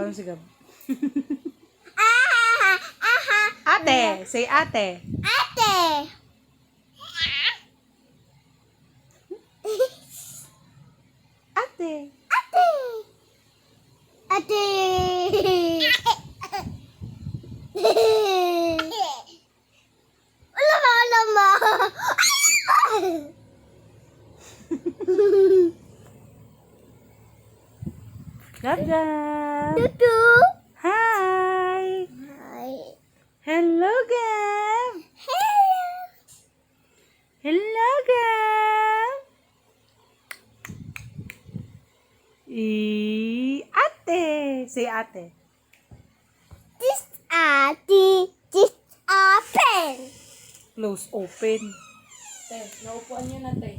Ano sigab? Ate. Say ate. Ate. Ate. Ate. Ate. Alam mo. Gab. Tutu. Hi. Hi. Hello, Gab. Hello. Hello, Gab. Ate. Say ate. This ate. This open. Close open. Te, naupuan niyo na, te.